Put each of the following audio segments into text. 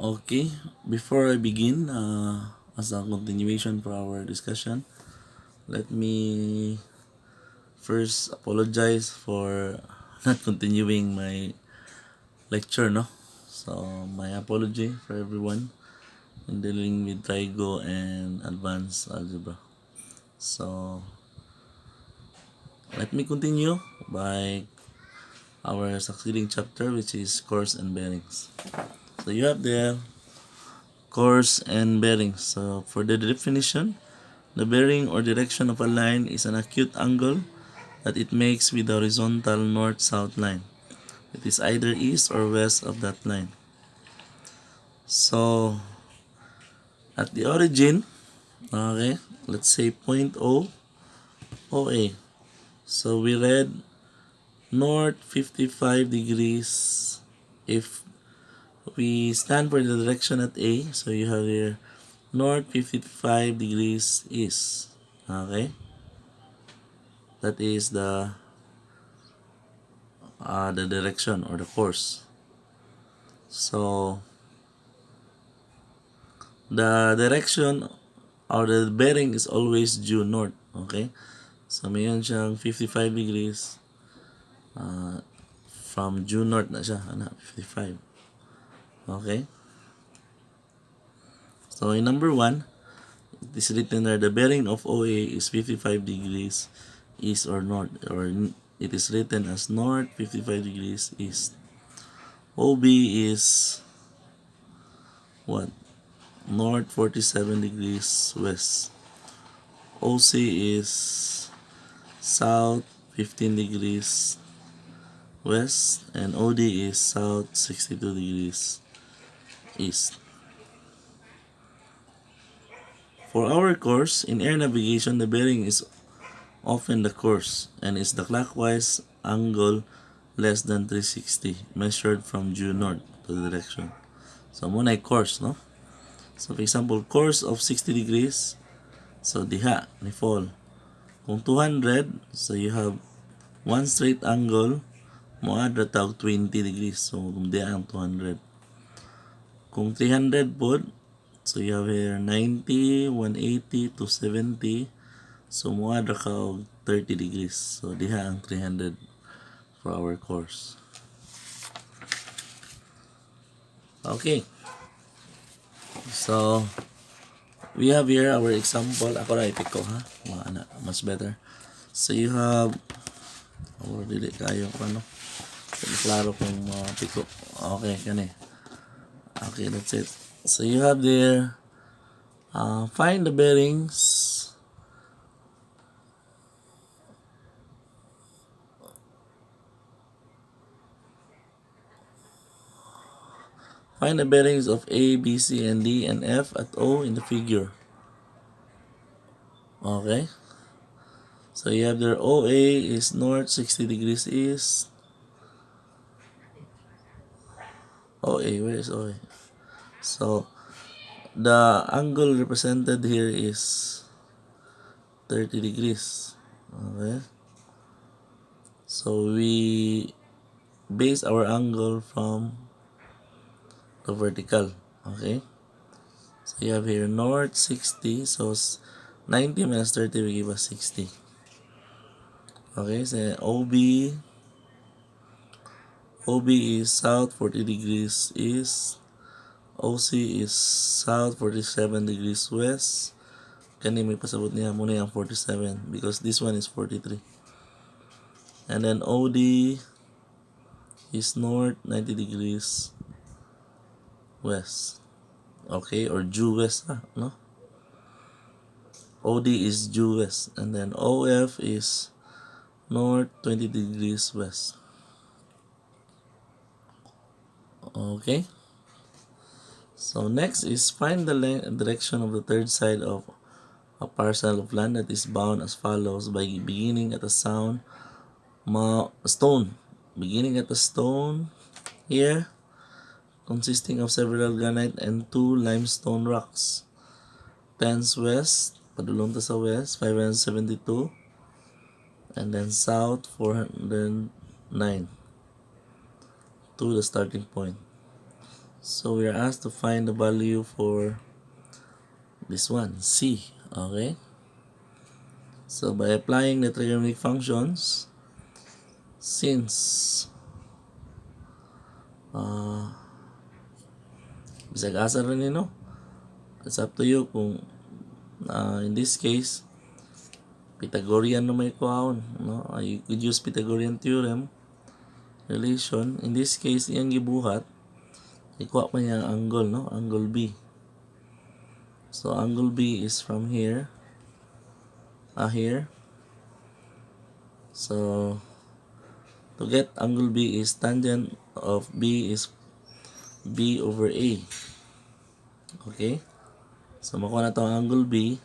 Okay, before I begin, as a continuation for our discussion, let me first apologize for not continuing my lecture, no? So, my apology for everyone in dealing with Trigo and Advanced Algebra. So, let me continue by our succeeding chapter, which is Course and Bearings. So, you have there course and bearings. So, for the definition, the bearing or direction of a line is an acute angle that it makes with the horizontal north-south line. It is either east or west of that line. So, at the origin, okay, let's say point O, OA. So, we read north 55 degrees if we stand for the direction at A. So, you have here north 55 degrees east. Okay? That is the direction or the course. So, the direction or the bearing is always due north. Okay? So, mayroon siyang 55 degrees from due north na siya. 55. Okay? So, in number 1, it is written there, the bearing of OA is 55 degrees east or north. Or it is written as north 55 degrees east. OB is what? North 47 degrees west. OC is south 15 degrees west, and OD is south 62 degrees east. For our course, in air navigation, the bearing is often the course and is the clockwise angle less than 360 measured from due north to the direction. So, muna ay course, no? So, for example, course of 60 degrees, so diha, ni fall. Kung 200, so you have one straight angle, moadra tawag 20 degrees. So, kung diha ang 200. Kung 300 po, so you have here 90, 180 to 70. So, moadra ka og 30 degrees. So, diha ang 300 for our course. Okay. So, we have here our example. Ako na i-pick ko, ha? Much better. So, you have dili kayo kung ano. Klaro kung pick ko. Okay, kani. Okay, that's it. So, you have there, find the bearings. Find the bearings of A, B, C, and D, and F at O in the figure. Okay. So, you have there OA is north 60 degrees east. OA, where is OA? So, the angle represented here is 30 degrees. Okay. So, we base our angle from the vertical. Okay. So, you have here north 60. So, 90 minus 30 will give us 60. Okay. So, OB is south 40 degrees east. OC is south 47 degrees west. Kani may pasabot niya muna yung 47 because this one is 43. And then OD is north 90 degrees west. Okay, or due west, no? OD is due west. And then OF is north 20 degrees west. Okay. So next is find the direction of the third side of a parcel of land that is bound as follows by beginning at a stone. Beginning at a stone here, consisting of several granite and 2 limestone rocks. Thence west, padulong to sa west, 572. And then south, 409 to the starting point. So we are asked to find the value for this one, C. Okay? So by applying the trigonometric functions, since bisag asa rin no? It's up to you kung in this case Pythagorean na may kuhaon, no? You could use Pythagorean theorem relation. In this case, iyang gibuhat, ikuha pa niya ang angle, no? Angle B. So angle B is from here, here. So to get angle B is tangent of B is B over A. Okay? So makuha na to ang angle B.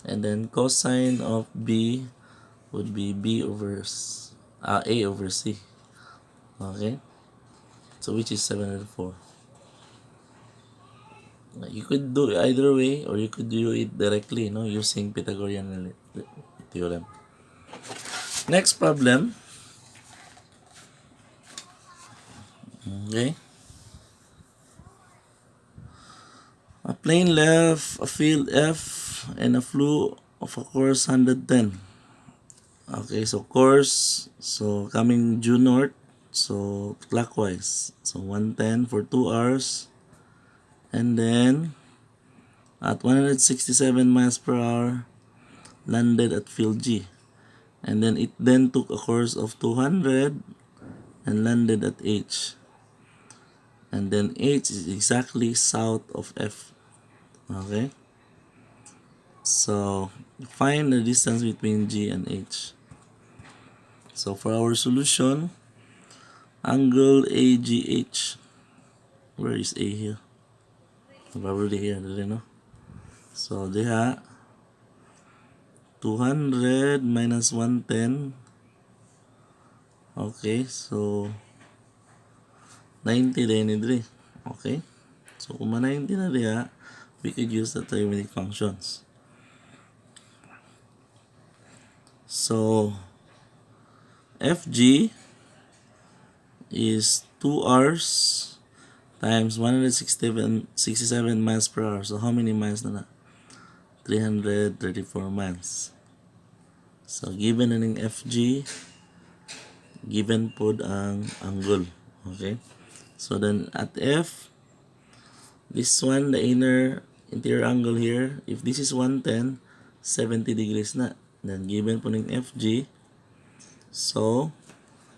And then cosine of B would be B over A over C. Okay? So which is 704. You could do it either way, or you could do it directly, no, using Pythagorean theorem. Next problem. Okay. A plane left a field F and a flew of a course 110. Okay, so course, so coming due north, so clockwise. So 110 for 2 hours. And then at 167 miles per hour, landed at field G. And then it then took a course of 200 and landed at H. And then H is exactly south of F. Okay? So find the distance between G and H. So for our solution, angle AGH. Where is A here? Probably here, no? So diha 200 minus 110. Okay, so 90 din ni. Okay? So kung 90 na diha, we could use the trigonometric functions. So FG is 2 hours times 167 miles per hour. So how many miles na 334 miles. So given na ng FG, given po ang angle. Okay? So then at F, this one, the interior angle here, if this is 110, 70 degrees na. Then given po ng FG, so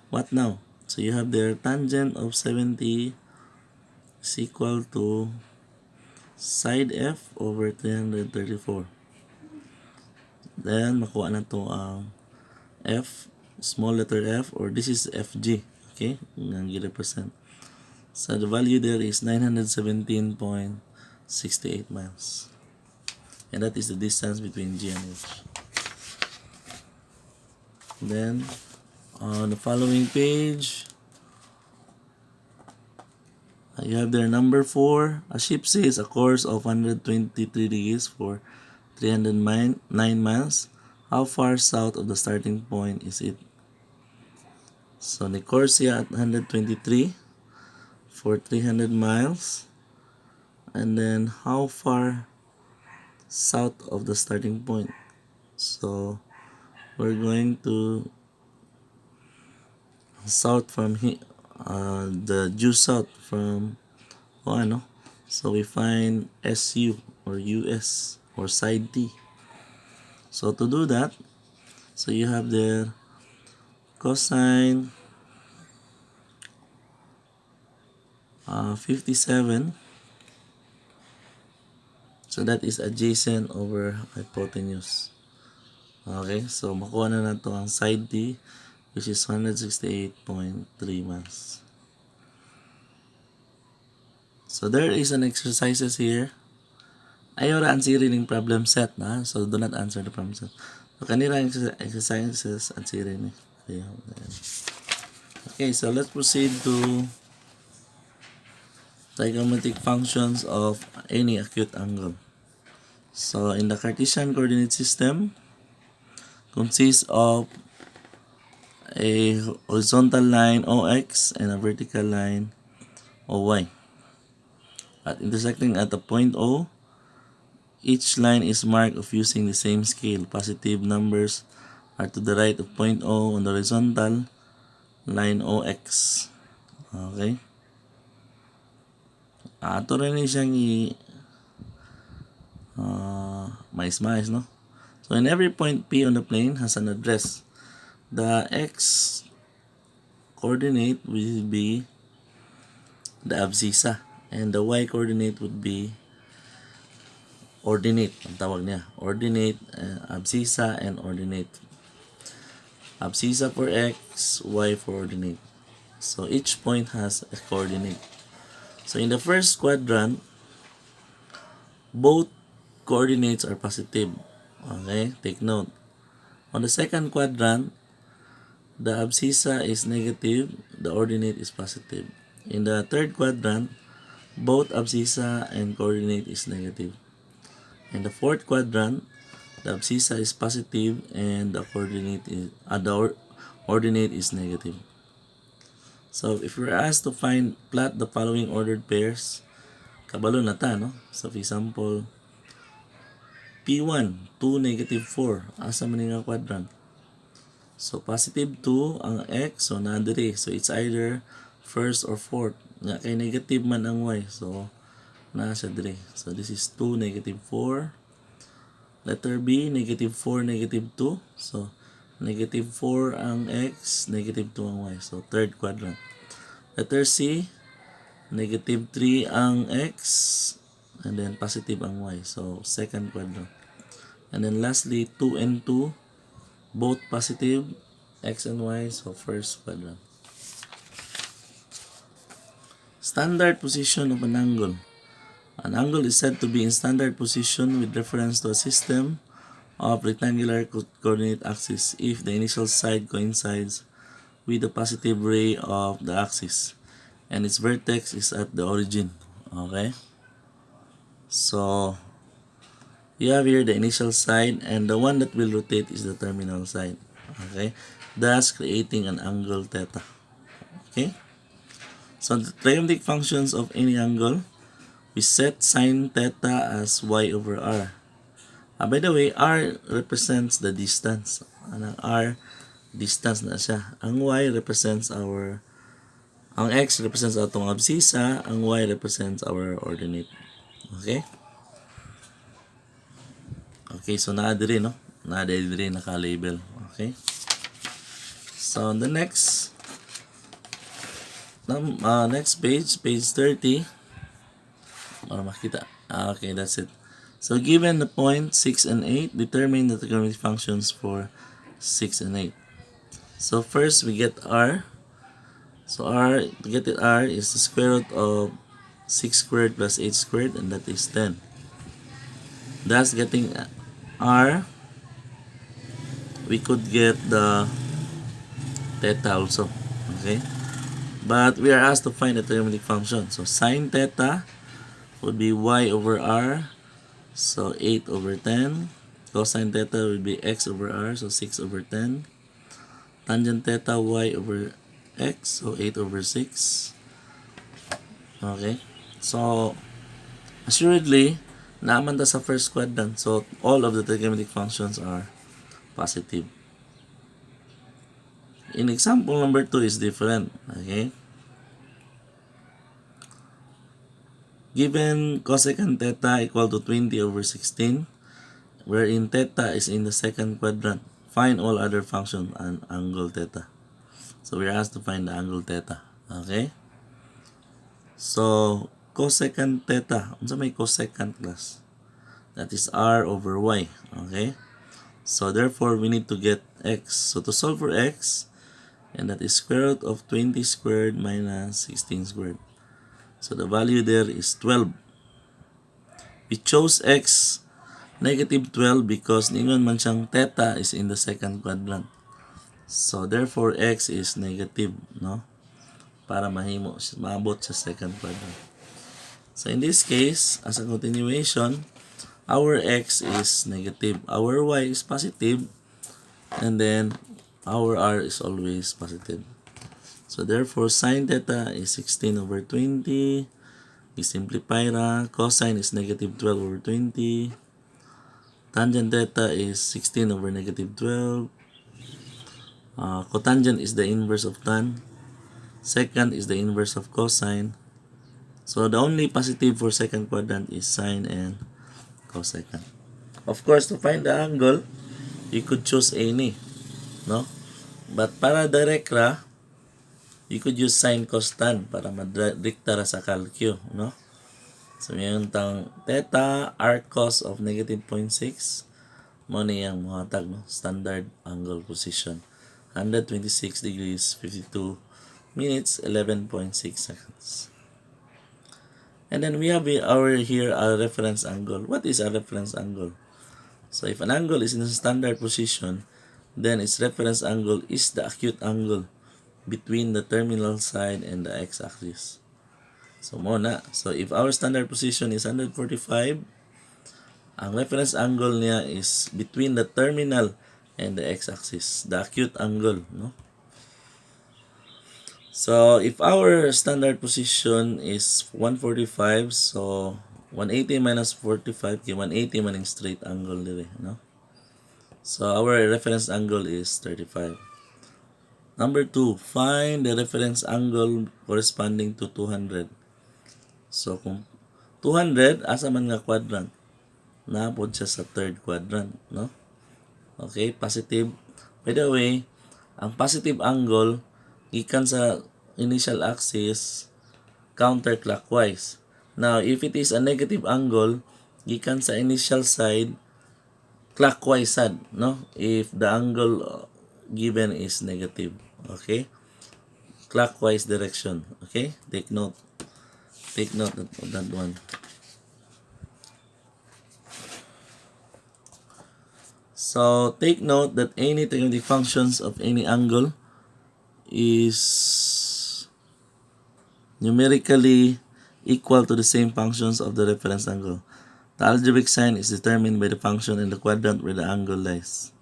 what now? So you have their tangent of 70 is equal to side F over 334. Then makuha na to ang F, small letter F, or this is FG. Okay? Ang i-represent. So the value there is 917.68 miles. And that is the distance between G and H. Then on the following page, you have their number 4. A ship sails a course of 123 degrees for 309 miles. How far south of the starting point is it? So the course here at 123 for 300 miles. And then how far south of the starting point? So we're going to south from here, the due south from so we find SU or US or side T. So to do that, so you have the cosine 57. So that is adjacent over hypotenuse. Okay, so makuha na nato ang side T, which is 168.3 miles. So there is an exercises here. Ayaw ra answerin ng problem set na, so do not answer the problem set. So kanira exercises answerin ni. Okay, so let's proceed to trigonometric functions of any acute angle. So in the Cartesian coordinate system, consists of a horizontal line OX and a vertical line OY. At intersecting at a point O, each line is marked of using the same scale. Positive numbers are to the right of point O on the horizontal line OX. Okay? Ato rin siyang mais-mais, no? So in every point P on the plane has an address. The X coordinate will be the abscissa and the Y coordinate would be ordinate, ang tawag niya. Ordinate, abscissa, and ordinate. Abscissa for X, Y for ordinate. So each point has a coordinate. So in the first quadrant, both coordinates are positive. Okay, take note. On the second quadrant, the abscissa is negative, the ordinate is positive. In the third quadrant, both abscissa and coordinate is negative. In the fourth quadrant, the abscissa is positive and the coordinate is ordinate is negative. So if we're asked to plot the following ordered pairs, kabalo na ta, no? So for example, P1, 2, negative 4. Asa man nga quadrant? So positive 2 ang X, so nadiri. So it's either first or fourth. Nga kay negative man ang Y. So nasa dire. So this is 2, negative 4. Letter B, negative 4, negative 2. So negative 4 ang X, negative 2 ang Y. So third quadrant. Letter C, negative 3 ang X, and then positive ang Y. So second quadrant. And then lastly, 2 and 2, both positive, X and Y, so first quadrant. Standard position of an angle. An angle is said to be in standard position with reference to a system of rectangular coordinate axis if the initial side coincides with the positive ray of the axis and its vertex is at the origin. Okay? So, you have here the initial side and the one that will rotate is the terminal side. Okay? Thus, creating an angle theta. Okay? So, the trigonometric functions of any angle, we set sine theta as y over r. By the way, r represents the distance. R, distance na siya. Ang y represents ang x represents atong abscissa, ang y represents our ordinate. Okay? Okay, so naadiri, no? Naadiri naka-label. Okay? So, on the next page, page 30, para makita. Okay, that's it. So, given the point 6 and 8, determine the trigonometric functions for 6 and 8. So, first, we get r. So, r, to get it, r is the square root of 6 squared plus 8 squared, and that is 10. Thus, getting r, we could get the theta also. Okay? But we are asked to find the trigonometric function. So, sine theta would be y over r. So, 8 over 10. Cosine theta would be x over r. So, 6 over 10. Tangent theta, y over x. So, 8 over 6. Okay? So, assuredly, naaman ta sa first quadrant. So, all of the trigonometric functions are positive. In example number 2 is different. Okay? Given cosecant theta equal to 20 over 16, wherein theta is in the second quadrant, find all other functions and angle theta. So, we're asked to find the angle theta. Okay? So, cosecant theta. Unsa may cosecant class? That is r over y. Okay? So, therefore, we need to get x. So, to solve for x, and that is square root of 20 squared minus 16 squared. So, the value there is 12. We chose x negative 12 because ningon man siyang theta is in the second quadrant. So, therefore, x is negative, no? Para maabot sa second quadrant. So, in this case, as a continuation, our x is negative. Our y is positive. And then, our r is always positive. So, So therefore, sine theta is 16 over 20. I-simplify ra. Cosine is negative 12 over 20. Tangent theta is 16 over negative 12. Cotangent is the inverse of tan. Secant is the inverse of cosine. So the only positive for second quadrant is sine and cosecant. Of course, to find the angle, you could choose any, no? But para direct ra, you could use sine cos tan para madikta ra sa calcu, no? So yung tang theta arc cos of negative 0.6 mo niyang muhatag, no? Standard angle position. 126 degrees, 52 minutes, 11.6 seconds. And then we have here a reference angle. What is a reference angle? So if an angle is in a standard position, then its reference angle is the acute angle between the terminal side and the x-axis. So muna. So if our standard position is 145, ang reference angle niya is between the terminal and the x-axis, the acute angle, no? So if our standard position is 145, so 180 minus 45, kay 180 man yung straight angle dire, no? So our reference angle is 35. Number 2, find the reference angle corresponding to 200. So kung 200, asa man nga quadrant? Naapod siya sa third quadrant, no? Okay, positive. By the way, ang positive angle gikan sa initial axis counterclockwise. Now, if it is a negative angle gikan sa initial side clockwise sad, no? If the angle given is negative, okay? Clockwise direction, okay? Take note of that one. So, take note that any trigonometric functions of any angle is numerically equal to the same functions of the reference angle. The algebraic sign is determined by the function in the quadrant where the angle lies.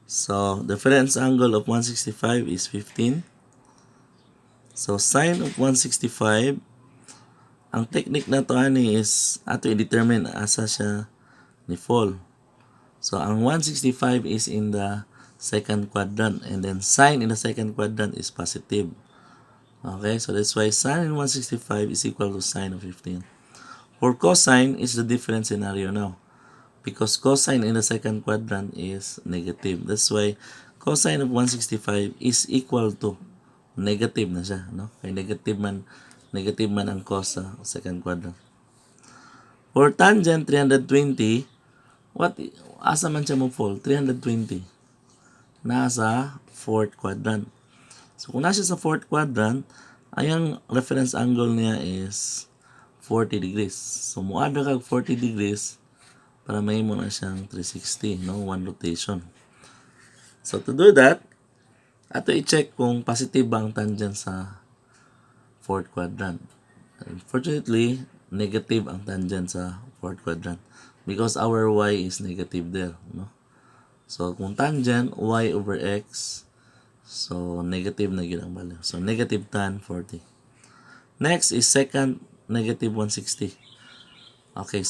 So, the reference angle of 165 is 15. So, sine of 165, ang technique na to ani is ato i-determine asa siya ni fall. So, ang 165 is in the second quadrant and then sine in the second quadrant is positive. Okay, so that's why sine in 165 is equal to sine of 15. For cosine, it's the different scenario now. Because cosine in the second quadrant is negative. That's why cosine of 165 is equal to negative na siya, no? Kaya negative man ang cos sa second quadrant. For tangent 320, asa man siya mo fall? 320. Nasa fourth quadrant. So kung nasa sa fourth quadrant, ayang reference angle niya is 40 degrees. So muada kag 40 degrees para mahimo na siyang 360, no? One rotation. So to do that, ato i-check kung positive ba ang tangent sa fourth quadrant. Unfortunately, negative ang tangent sa fourth quadrant because our y is negative there, no? So kung tangent y over x, so negative na yun ang value. So negative tan 40. Next is second negative 160. Okay,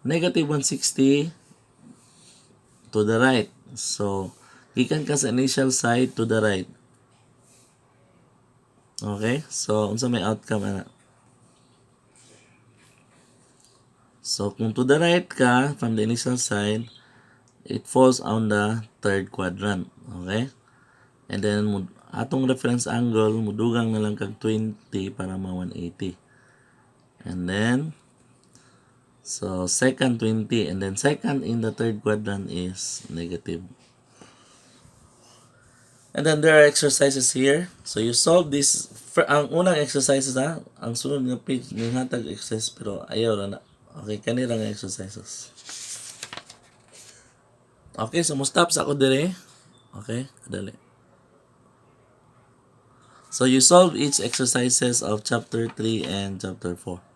negative 160 to the right. So gikan ka sa initial side to the right. Okay? So unsa may outcome ana? So kung to the right ka from the initial side, it falls on the third quadrant. Okay? And then atong reference angle mudugang na lang kag 20 para ma 180. And then so second 20 and then second in the third quadrant is negative. And then there are exercises here. So you solve this. Ang unang exercises ang sunod nga page ng hatag exercise pero ayaw na. Okay, kanira nga exercises. Okay, so mo stop sa ako dire. Okay, kadali. So you solve each exercises of chapter 3 and chapter 4.